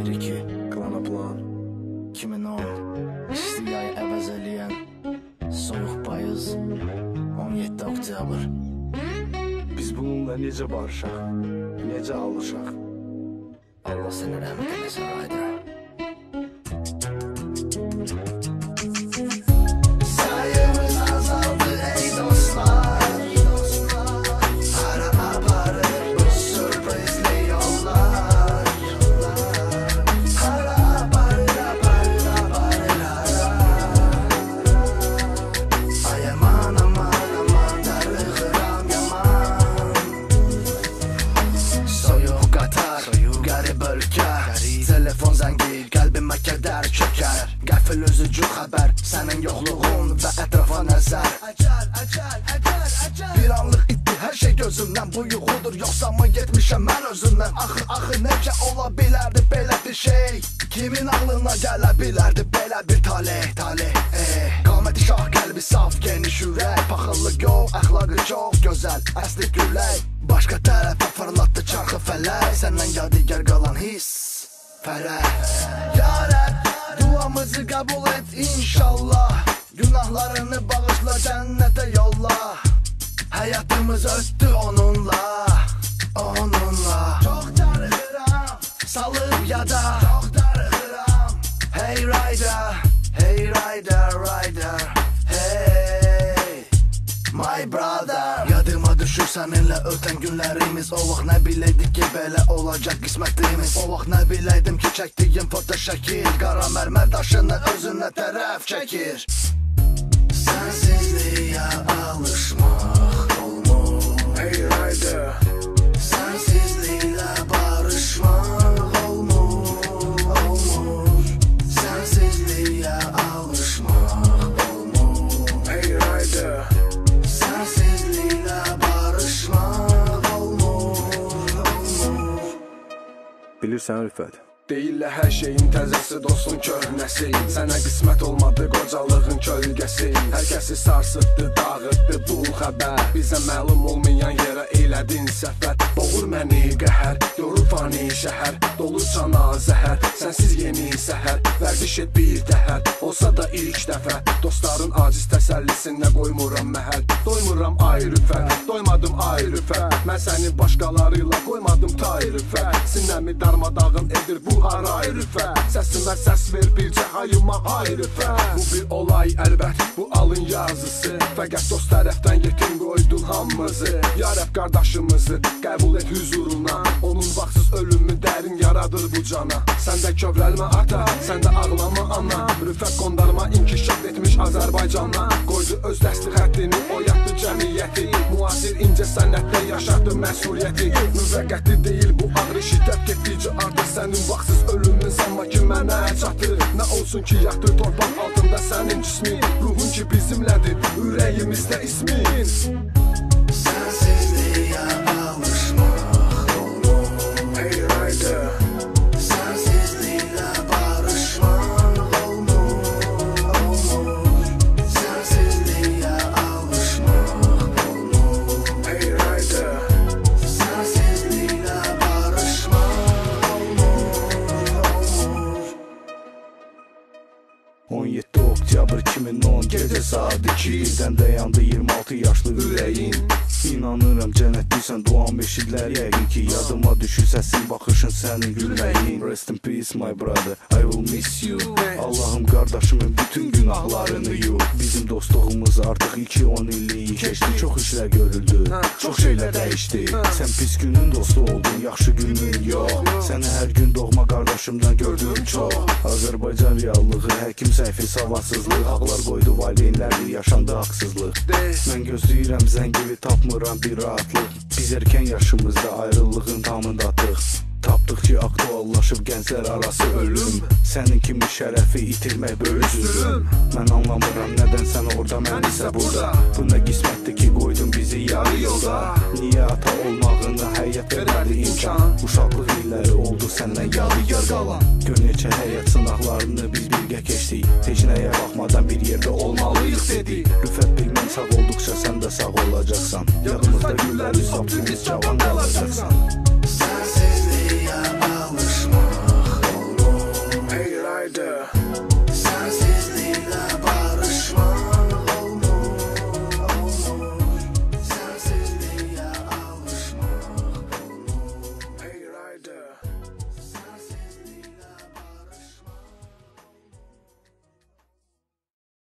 1-2 Klana plan 2010 İşli yayı əvəz eləyən Soyuq payız 17 oktyabr. Biz bununla necə barışaq, necə alışaq? Allah səni rəhmət eləsin Ryder. Sayımız azaldı ey dostlar, ara aparır bu sürprizli yollar. Ara aparır ay aman darıxıram yaman. Soyuq qatar, qərib ölkə, telefon zəngi, qəlbimə kədər çökər. Qəfil üzücü xəbər, sənin yoxluğun və ətrafa nəzər. Bir anlıq itdi hər şey gözümdən, bu yuxudur yoxsa mı yetmişəm mən özümdən. Axı necə ola bilərdi belə bir şey, kimin ağlına gələ bilərdi belə bir talih. Qaməti şah, qəlbi saf, geniş ürək, paxıllı yox, əxlaqı çox gözəl, əsli gülək. Başqa tərəfə fırlatdı çarxı fələk, səndən yadigar qalan hiss, fərək. Ya Rəbb, duamızı qəbul et inşallah, günahlarını bağışla, cənnətə yolla. Həyatımız ötdü onunla. Çox darıxıram, salıb yada, çox darıxıram. Hey Ryder, hey my brother. Yadıma düşür səninlə ötən günlərimiz, o vaxt nə biləydik ki belə olacaq qismətimiz. O vaxt nə biləydim ki çəkdiyim foto şəkil qara mərmər daşını özünə tərəf çəkir. Sensizliyə alışmaq olmur. Hey Ryder, sensizliklə barışmaq olmur. Sensizliyə alışmaq olmur. hey Ryder, sensizliklə barışmaq olmur. bilirsən Rüfət? Deyirlər hər şeyin təzəsi, dostun köhnəsi. Sənə qismət olmadı qocalığın kölgəsi. Hər kəsi sarsıtdı, dağıtdı bu xəbər. Bizə məlum olmayan yerə elədin səfər. Boğur məni qəhər, yorur fani şəhər. Dolu cana zəhər, sənsiz yeni səhər. Vərdiş et bir təhər, olsa da ilk dəfə. Dostların aciz təsəllisinə qoymuram məhəl. Doymuram ayrı fər, doymadım ayrı fər. Mən səni başqalarıyla qoymadım tayrı fər. Sinəmi darmadağın edir bu haray rüfə. Səsimə səs ver bircə hayıma ayrı fə. Bu bir olay əlbət, bu alın yazısı. Fəqət dost tərəfdən yetim qoydun hamımızı. Ya Rəbb qardaşımızı qəbul et hüzuruna. Onun vaxtsız ölümü dərin yaradır bu cana. Sən də kövrəlmə ata, sən də ağlama ana. Rüfət qondarma inkişaf etmiş Azərbaycana. Qoydu öz dəsti xəttini, oyatdı cəmiyyəti. Müasir incə sənətdə yaşatdı məsuliyyəti. Müvəqqəti deyil bu ağrı, şiddət getdikcə artır. Sənin vaxtsız ölümün sanma ki mənə çatır. Nə olsun ki yatır torpaq altında sənin cismin. Ruhun ki bizimlədir, ürəyimizdə ismin. Sensizliyə alışmaq olmur. Hey Ryder, sensizliklə barışmaq olmur. Sensizliyə alışmaq olmur. hey Ryder, Sensizliklə barışmaq olmur. 17 oktyabr 2010 gecə saat 2-dən dayandı 26 yaşlı ürəyin. İnanıram cənnətlisən, duam eşidlər yəqin ki. Yadıma düşür səsin, baxışın sənin gülməyin. Rest in peace my brother, I will miss you. Allahım qardaşımın bütün günahlarını yu. Bizim dostluğumuz artıq 2-10 illik keçdi. Çox işlər görüldü, çox şeylər dəyişdi. Sən pis günün dostu oldun, yaxşı günün yox. Səni hər gün doğma qardaşımdan gördüm çox. Azərbaycan reallığı, həkim səhvi savadsızlıq. Ağlar qoydu valideynlərdir, yaşandı haqsızlıq. Mən gözləyirəm zəngivi, tapmıram bir rahatlıq. Biz erkən yaşımızda ayrılığın tamındadıq. Tapdıq ki aktuallaşıb gənclər arası ölüm. Sənin kimi şərəfi itirmək böyük zülüm. Mən anlamıram nədən sən orada, mən isə burada. Bu nə qismətdir ki qoydun bizi yarı yolda. Niyə ata olmağını həyat vermədi imkan. Uşaqlıq illəri oldu səndən yadigar qalan. Gör neçə həyat sınaqlarını biz birgə keçdik. Heç nəyə baxmadan bir yerdə olmalıyıq dedik. Rüfət bilmən sağ olduqca sən də sağ olacaqsan. Yadımızda gülləri saptı biz cavan qalacaqsan.